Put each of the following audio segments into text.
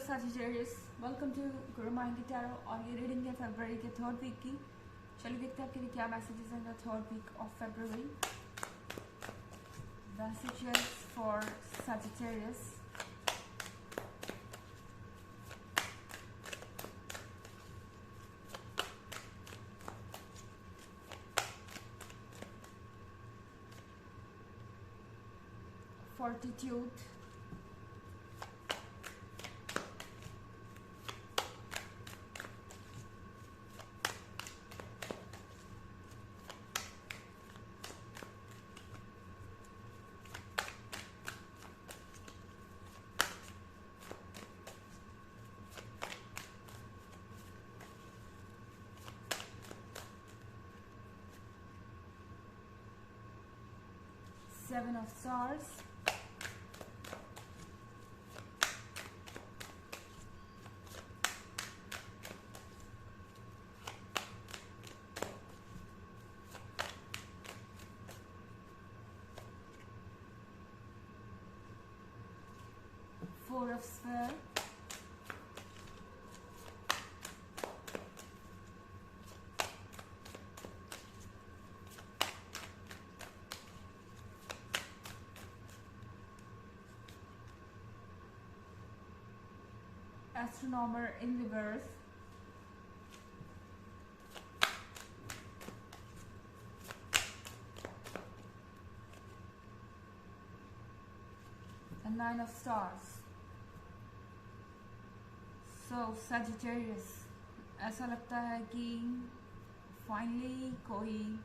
Sagittarius, welcome to Guru mind tarot. और ये reading है फरवरी के थर्ड वीक की। चलिए देखते हैं आपके लिए क्या मैसेजेस हैं third week of February. Messages for Sagittarius। Fortitude, Seven of Swords, Four of Spheres, Astronomer in reverse, and Nine of Stars. So Sagittarius, ऐसा लगता है कि फाइनली कोई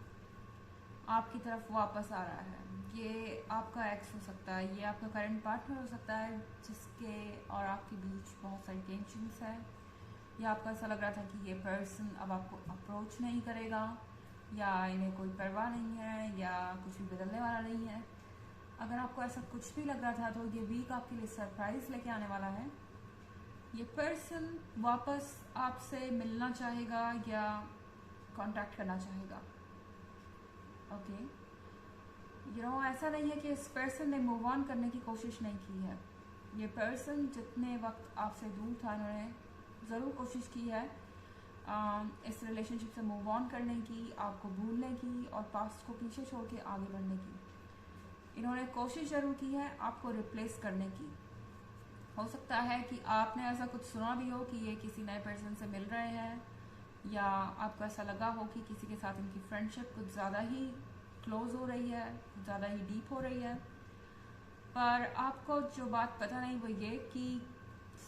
आपकी तरफ वापस आ रहा है। ये आपका एक्स हो सकता है, ये आपका करंट पार्टनर हो सकता है जिसके और आपके बीच बहुत सारी टेंशन्स है, या आपको ऐसा लग रहा था कि ये पर्सन अब आपको अप्रोच नहीं करेगा, या इन्हें कोई परवाह नहीं है, या कुछ भी बदलने वाला नहीं है। अगर आपको ऐसा कुछ भी लग रहा था तो ये वीक आपके लिए सरप्राइज लेके आने वाला है। ये पर्सन वापस आपसे मिलना चाहेगा या कांटेक्ट करना चाहेगा। ओके, ऐसा नहीं है कि इस पर्सन ने मूव ऑन करने की कोशिश नहीं की है। ये पर्सन जितने वक्त आपसे दूर था, इन्होंने ज़रूर कोशिश की है इस रिलेशनशिप से मूव ऑन करने की, आपको भूलने की और पास्ट को पीछे छोड़ के आगे बढ़ने की। इन्होंने कोशिश ज़रूर की है आपको रिप्लेस करने की। हो सकता है कि आपने ऐसा कुछ सुना भी हो कि ये किसी नए पर्सन से मिल रहे हैं, या आपको ऐसा लगा हो कि किसी के साथ इनकी फ्रेंडशिप कुछ ज़्यादा ही क्लोज हो रही है, ज़्यादा ही डीप हो रही है। पर आपको जो बात पता नहीं वो ये कि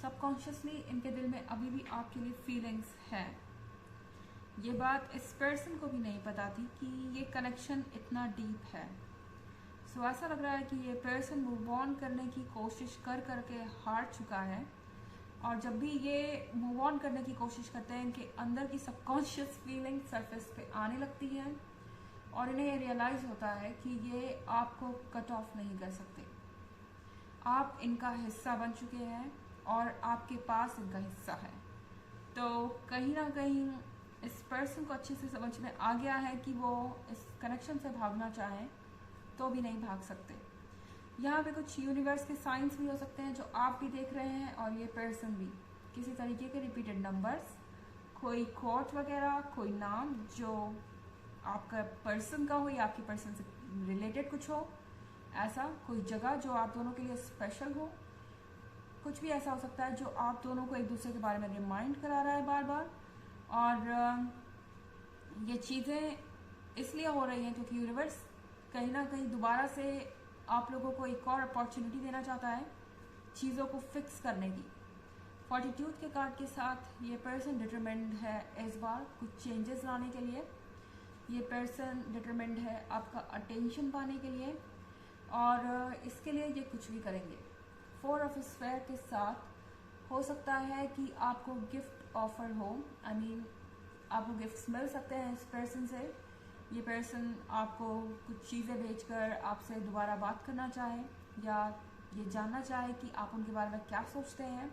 सबकॉन्शियसली इनके दिल में अभी भी आपके लिए फीलिंग्स हैं। ये बात इस पर्सन को भी नहीं पता थी कि ये कनेक्शन इतना डीप है। सो ऐसा लग रहा है कि ये पर्सन मूव ऑन करने की कोशिश कर करके हार चुका है, और जब भी ये मूव ऑन करने की कोशिश करते हैं इनके अंदर की सबकॉन्शियस फीलिंग सरफेस पे आने लगती है, और इन्हें ये रियलाइज होता है कि ये आपको कट ऑफ नहीं कर सकते। आप इनका हिस्सा बन चुके हैं और आपके पास इनका हिस्सा है। तो कहीं ना कहीं इस पर्सन को अच्छे से समझ में आ गया है कि वो इस कनेक्शन से भागना चाहें तो भी नहीं भाग सकते। यहाँ पे कुछ यूनिवर्स के साइंस भी हो सकते हैं जो आप भी देख रहे हैं, और ये पर्सन भी। किसी तरीके के रिपीटेड नंबर्स, कोई कोट वगैरह, कोई नाम जो आपका पर्सन का हो या आपके पर्सन से रिलेटेड कुछ हो, ऐसा कोई जगह जो आप दोनों के लिए स्पेशल हो। कुछ भी ऐसा हो सकता है जो आप दोनों को एक दूसरे के बारे में रिमाइंड करा रहा है बार बार। और ये चीज़ें इसलिए हो रही हैं क्योंकि यूनिवर्स कहीं ना कहीं दोबारा से आप लोगों को एक और अपॉर्चुनिटी देना चाहता है चीज़ों को फिक्स करने की। फॉर्टिट्यूड के कार्ड के साथ ये पर्सन डिटरमिन्ड है इस बार कुछ चेंजेस लाने के लिए। ये पर्सन डिटरमिन्ड है आपका अटेंशन पाने के लिए, और इसके लिए ये कुछ भी करेंगे। फोर ऑफ स्फेयर के साथ हो सकता है कि आपको गिफ्ट ऑफर हो, आपको गिफ्ट्स मिल सकते हैं इस पर्सन से। ये पर्सन आपको कुछ चीज़ें बेचकर आपसे दोबारा बात करना चाहे, या ये जानना चाहे कि आप उनके बारे में क्या सोचते हैं।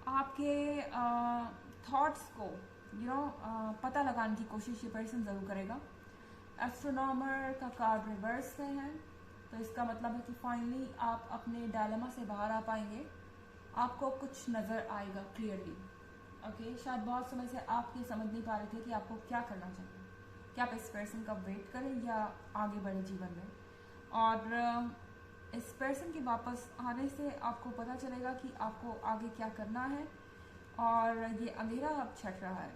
आपके थॉट्स को पता लगाने की कोशिश ये पर्सन ज़रूर करेगा। एस्ट्रोनॉमर का कार्ड रिवर्स में है, तो इसका मतलब है कि फाइनली आप अपने डायलेमा से बाहर आ पाएंगे। आपको कुछ नज़र आएगा क्लियरली। ओके, शायद बहुत समय से आप ये समझ नहीं पा रहे थे कि आपको क्या करना चाहिए, क्या आप इस पर्सन का वेट करें या आगे बढ़े जीवन में। और इस पर्सन के वापस आने से आपको पता चलेगा कि आपको आगे क्या करना है। और ये अंधेरा अब छट रहा है।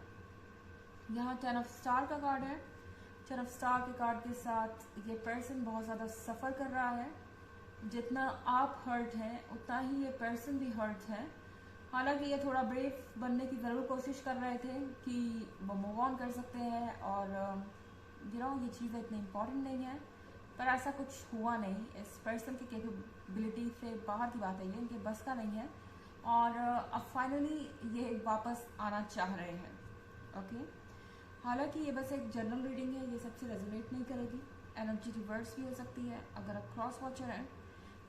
यहाँ 10 ऑफ स्टार का कार्ड है। 10 ऑफ स्टार के कार्ड के साथ ये पर्सन बहुत ज़्यादा सफ़र कर रहा है। जितना आप हर्ट हैं उतना ही ये पर्सन भी हर्ट है। हालांकि ये थोड़ा ब्रेव बनने की ज़रूर कोशिश कर रहे थे कि वो मूव ऑन कर सकते हैं और ये चीज़ें इतनी इम्पोर्टेंट नहीं है, पर ऐसा कुछ हुआ नहीं। इस पर्सन की कैपेबिलिटी से बाहर की बात है, ये इनके बस का नहीं है। और अब फाइनली ये वापस आना चाह रहे हैं। ओके, हालांकि ये बस एक जनरल रीडिंग है, ये सबसे रेजोनेट नहीं करेगी। एनर्जी रिवर्स भी हो सकती है अगर आप क्रॉस वॉचर हैं।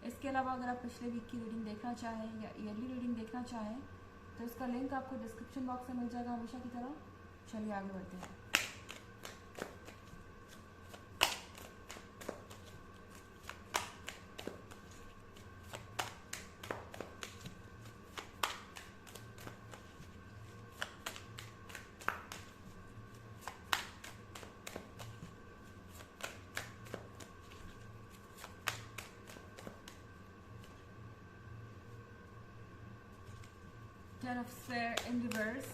इसके अलावा अगर आप पिछले वीक की रीडिंग देखना चाहें या ईयरली रीडिंग देखना चाहें तो इसका लिंक आपको डिस्क्रिप्शन बॉक्स में मिल जाएगा हमेशा की तरह। चलिए आगे बढ़ते हैं। Ten of Spades in reverse.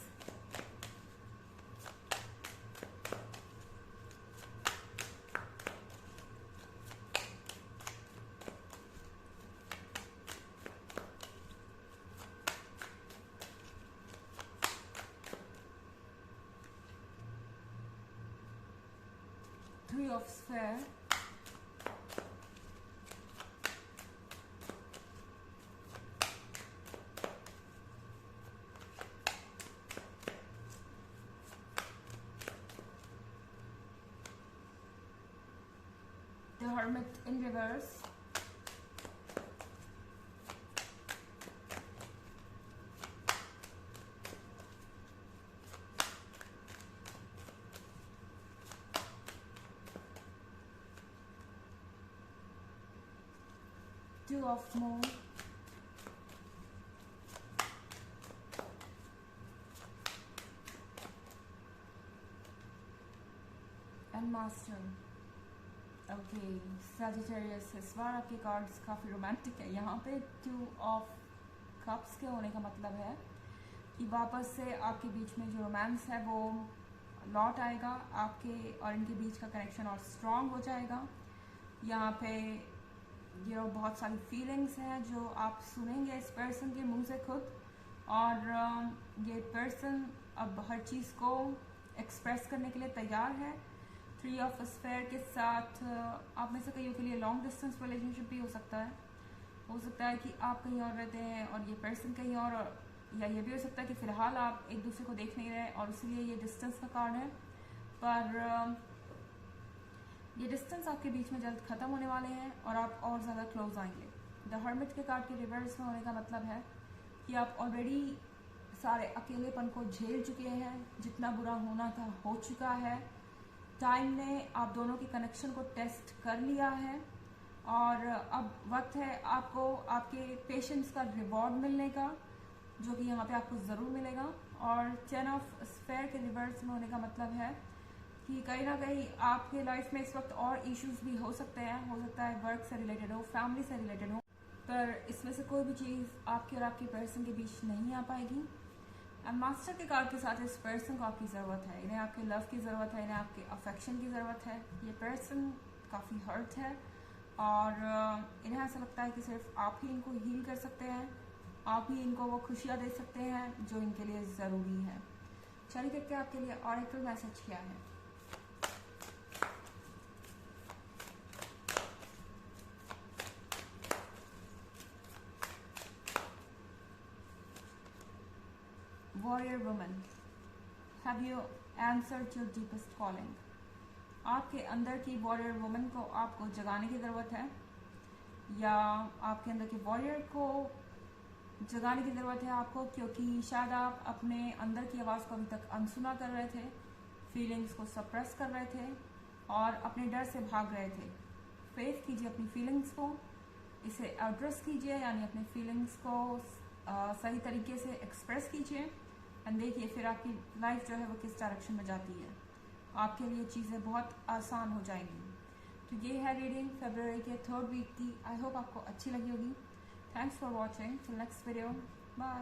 Three of Spades. The Hermit in reverse. Two of Moon. And Master. Okay, Sagittarius, इस बार आपके कार्ड्स काफ़ी रोमांटिक है। यहाँ पे 2 ऑफ कप्स के होने का मतलब है कि वापस से आपके बीच में जो रोमांस है वो लौट आएगा। आपके और इनके बीच का कनेक्शन और स्ट्रॉन्ग हो जाएगा। यहाँ पे ये बहुत सारी फीलिंग्स हैं जो आप सुनेंगे इस पर्सन के मुंह से खुद। और ये पर्सन अब हर चीज़ को एक्सप्रेस करने के लिए तैयार है। 3 ऑफ स्पेयर के साथ आप में से कईयों के लिए लॉन्ग डिस्टेंस रिलेशनशिप भी हो सकता है। हो सकता है कि आप कहीं और रहते हैं और ये पर्सन कहीं और, या ये भी हो सकता है कि फ़िलहाल आप एक दूसरे को देख नहीं रहे और इसलिए ये डिस्टेंस का कार्ड है। पर ये डिस्टेंस आपके बीच में जल्द ख़त्म होने वाले हैं और आप और ज़्यादा क्लोज आएंगे। द हर्मिट के कार्ड के रिवर्स में होने का मतलब है कि आप ऑलरेडी सारे अकेलेपन को झेल चुके हैं। जितना बुरा होना था हो चुका है। टाइम ने आप दोनों के कनेक्शन को टेस्ट कर लिया है और अब वक्त है आपको आपके पेशेंस का रिवॉर्ड मिलने का, जो कि यहाँ पे आपको ज़रूर मिलेगा। और 10 ऑफ स्पेयर के रिवर्स में होने का मतलब है कि कहीं ना कहीं आपके लाइफ में इस वक्त और इश्यूज भी हो सकते हैं। हो सकता है वर्क से रिलेटेड हो, फैमिली से रिलेटेड हो, पर इसमें से कोई भी चीज़ आपके और आपके पर्सन के बीच नहीं आ पाएगी। एंड मास्टर के कार्ड के साथ इस पर्सन को आपकी ज़रूरत है। इन्हें आपके लव की ज़रूरत है, इन्हें आपके अफेक्शन की ज़रूरत है। ये पर्सन काफ़ी हर्ट है और इन्हें ऐसा लगता है कि सिर्फ आप ही इनको हील कर सकते हैं, आप ही इनको वो खुशियाँ दे सकते हैं जो इनके लिए ज़रूरी है। चलिए देखते हैं आपके लिए ऑरेकल मैसेज क्या है। Warrior woman, have you answered your deepest calling? आपके अंदर की वॉरियर वुमन को आपको जगाने की ज़रूरत है, या आपके अंदर के वॉरियर को जगाने की ज़रूरत है आपको, क्योंकि शायद आप अपने अंदर की आवाज़ को अभी तक अनसुना कर रहे थे, फीलिंग्स को सप्रेस कर रहे थे और अपने डर से भाग रहे थे। फेस कीजिए अपनी फीलिंग्स को, इसे एड्रेस कीजिए, यानी अपनी फीलिंग्स को सही तरीके से एक्सप्रेस कीजिए एंड देखिए फिर आपकी लाइफ जो है वो किस डायरेक्शन में जाती है। आपके लिए चीज़ें बहुत आसान हो जाएंगी। तो ये है रीडिंग फरवरी के 3rd वीक की। आई होप आपको अच्छी लगी होगी। Thanks for watching. Till next video, bye.